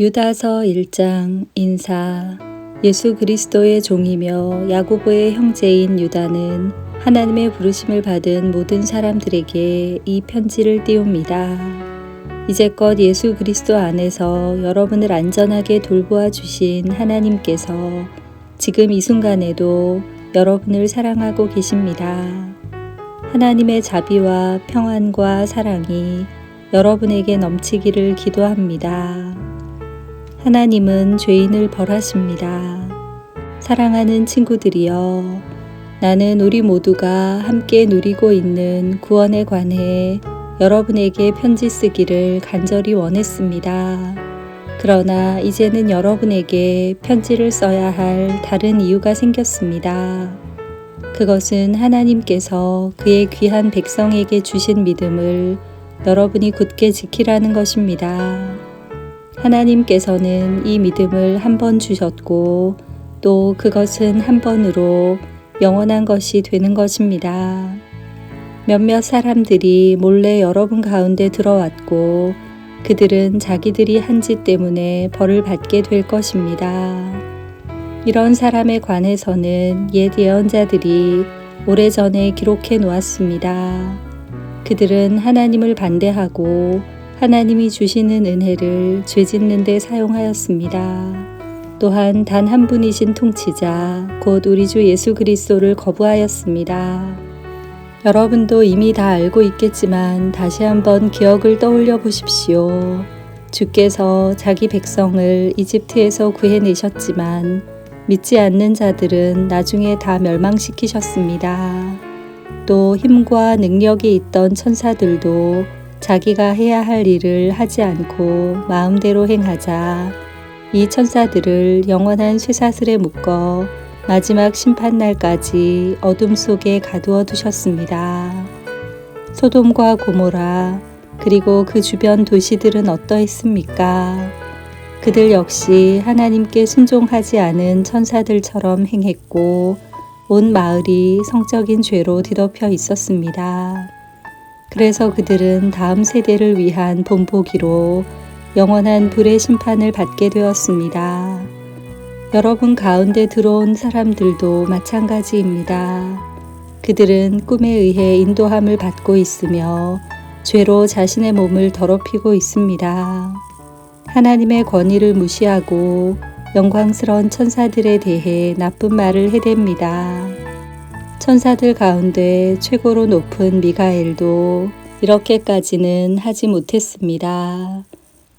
유다서 1장 인사. 예수 그리스도의 종이며 야고보의 형제인 유다는 하나님의 부르심을 받은 모든 사람들에게 이 편지를 띄웁니다. 이제껏 예수 그리스도 안에서 여러분을 안전하게 돌보아 주신 하나님께서 지금 이 순간에도 여러분을 사랑하고 계십니다. 하나님의 자비와 평안과 사랑이 여러분에게 넘치기를 기도합니다. 하나님은 죄인을 벌하십니다. 사랑하는 친구들이여, 나는 우리 모두가 함께 누리고 있는 구원에 관해 여러분에게 편지 쓰기를 간절히 원했습니다. 그러나 이제는 여러분에게 편지를 써야 할 다른 이유가 생겼습니다. 그것은 하나님께서 그의 귀한 백성에게 주신 믿음을 여러분이 굳게 지키라는 것입니다. 하나님께서는 이 믿음을 한 번 주셨고 또 그것은 한 번으로 영원한 것이 되는 것입니다. 몇몇 사람들이 몰래 여러분 가운데 들어왔고 그들은 자기들이 한 짓 때문에 벌을 받게 될 것입니다. 이런 사람에 관해서는 옛 예언자들이 오래전에 기록해 놓았습니다. 그들은 하나님을 반대하고 하나님이 주시는 은혜를 죄짓는 데 사용하였습니다. 또한 단 한 분이신 통치자, 곧 우리 주 예수 그리스도를 거부하였습니다. 여러분도 이미 다 알고 있겠지만 다시 한번 기억을 떠올려 보십시오. 주께서 자기 백성을 이집트에서 구해내셨지만 믿지 않는 자들은 나중에 다 멸망시키셨습니다. 또 힘과 능력이 있던 천사들도 자기가 해야 할 일을 하지 않고 마음대로 행하자 이 천사들을 영원한 쇠사슬에 묶어 마지막 심판날까지 어둠 속에 가두어 두셨습니다. 소돔과 고모라 그리고 그 주변 도시들은 어떠했습니까? 그들 역시 하나님께 순종하지 않은 천사들처럼 행했고 온 마을이 성적인 죄로 뒤덮여 있었습니다. 그래서 그들은 다음 세대를 위한 본보기로 영원한 불의 심판을 받게 되었습니다. 여러분 가운데 들어온 사람들도 마찬가지입니다. 그들은 꿈에 의해 인도함을 받고 있으며 죄로 자신의 몸을 더럽히고 있습니다. 하나님의 권위를 무시하고 영광스러운 천사들에 대해 나쁜 말을 해댑니다. 천사들 가운데 최고로 높은 미가엘도 이렇게까지는 하지 못했습니다.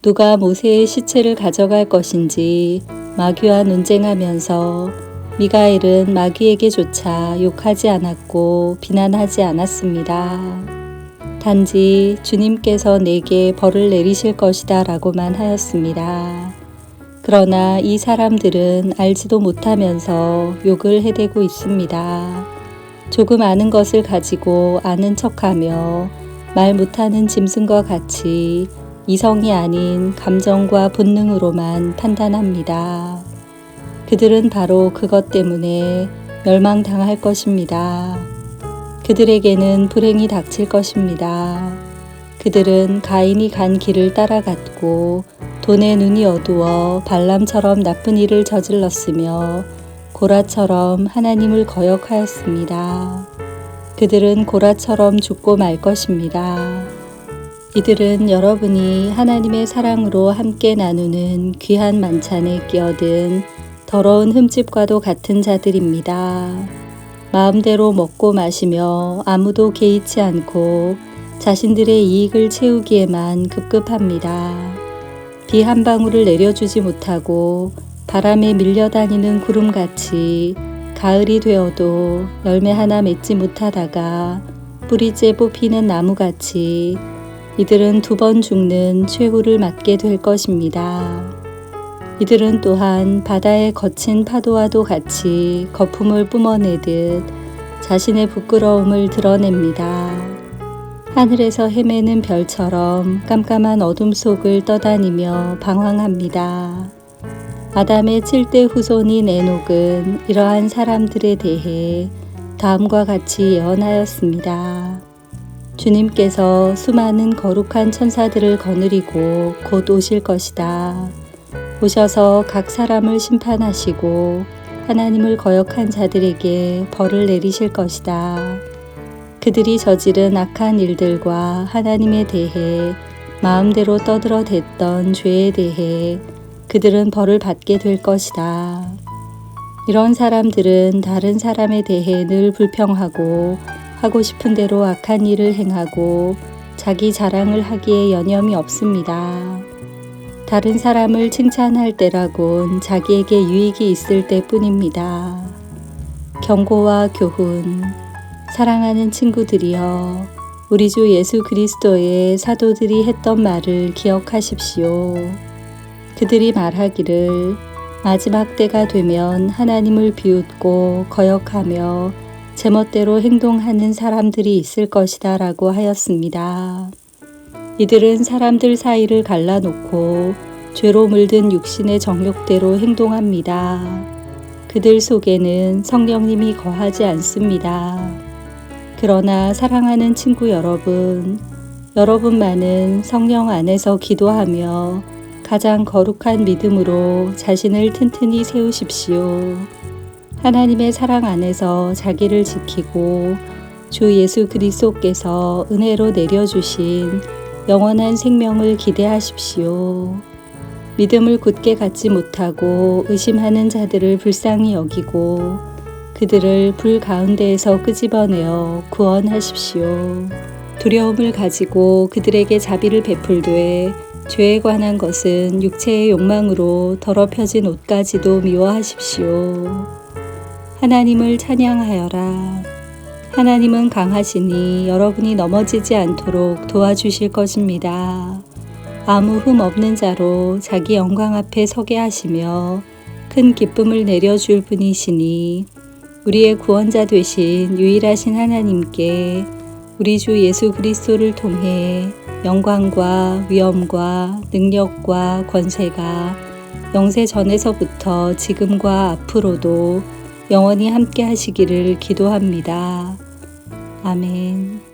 누가 모세의 시체를 가져갈 것인지 마귀와 논쟁하면서 미가엘은 마귀에게조차 욕하지 않았고 비난하지 않았습니다. 단지 주님께서 내게 벌을 내리실 것이다 라고만 하였습니다. 그러나 이 사람들은 알지도 못하면서 욕을 해대고 있습니다. 조금 아는 것을 가지고 아는 척하며 말 못하는 짐승과 같이 이성이 아닌 감정과 본능으로만 판단합니다. 그들은 바로 그것 때문에 멸망당할 것입니다. 그들에게는 불행이 닥칠 것입니다. 그들은 가인이 간 길을 따라갔고 돈의 눈이 어두워 발람처럼 나쁜 일을 저질렀으며 고라처럼 하나님을 거역하였습니다. 그들은 고라처럼 죽고 말 것입니다. 이들은 여러분이 하나님의 사랑으로 함께 나누는 귀한 만찬에 끼어든 더러운 흠집과도 같은 자들입니다. 마음대로 먹고 마시며 아무도 개의치 않고 자신들의 이익을 채우기에만 급급합니다. 비 한 방울을 내려주지 못하고 바람에 밀려다니는 구름같이 가을이 되어도 열매 하나 맺지 못하다가 뿌리째 뽑히는 나무같이 이들은 2번 죽는 최후를 맞게 될 것입니다. 이들은 또한 바다의 거친 파도와도 같이 거품을 뿜어내듯 자신의 부끄러움을 드러냅니다. 하늘에서 헤매는 별처럼 깜깜한 어둠 속을 떠다니며 방황합니다. 아담의 7대 후손인 에녹은 이러한 사람들에 대해 다음과 같이 예언하였습니다. 주님께서 수많은 거룩한 천사들을 거느리고 곧 오실 것이다. 오셔서 각 사람을 심판하시고 하나님을 거역한 자들에게 벌을 내리실 것이다. 그들이 저지른 악한 일들과 하나님에 대해 마음대로 떠들어댔던 죄에 대해 그들은 벌을 받게 될 것이다. 이런 사람들은 다른 사람에 대해 늘 불평하고 하고 싶은 대로 악한 일을 행하고 자기 자랑을 하기에 여념이 없습니다. 다른 사람을 칭찬할 때라곤 자기에게 유익이 있을 때뿐입니다. 경고와 교훈. 사랑하는 친구들이여, 우리 주 예수 그리스도의 사도들이 했던 말을 기억하십시오. 그들이 말하기를 마지막 때가 되면 하나님을 비웃고 거역하며 제멋대로 행동하는 사람들이 있을 것이다 라고 하였습니다. 이들은 사람들 사이를 갈라놓고 죄로 물든 육신의 정욕대로 행동합니다. 그들 속에는 성령님이 거하지 않습니다. 그러나 사랑하는 친구 여러분, 여러분만은 성령 안에서 기도하며 가장 거룩한 믿음으로 자신을 튼튼히 세우십시오. 하나님의 사랑 안에서 자기를 지키고 주 예수 그리스도께서 은혜로 내려주신 영원한 생명을 기대하십시오. 믿음을 굳게 갖지 못하고 의심하는 자들을 불쌍히 여기고 그들을 불 가운데에서 끄집어내어 구원하십시오. 두려움을 가지고 그들에게 자비를 베풀되 죄에 관한 것은 육체의 욕망으로 더럽혀진 옷까지도 미워하십시오. 하나님을 찬양하여라. 하나님은 강하시니 여러분이 넘어지지 않도록 도와주실 것입니다. 아무 흠 없는 자로 자기 영광 앞에 서게 하시며 큰 기쁨을 내려줄 분이시니 우리의 구원자 되신 유일하신 하나님께 우리 주 예수 그리스도를 통해 영광과 위엄과 능력과 권세가 영세 전에서부터 지금과 앞으로도 영원히 함께 하시기를 기도합니다. 아멘.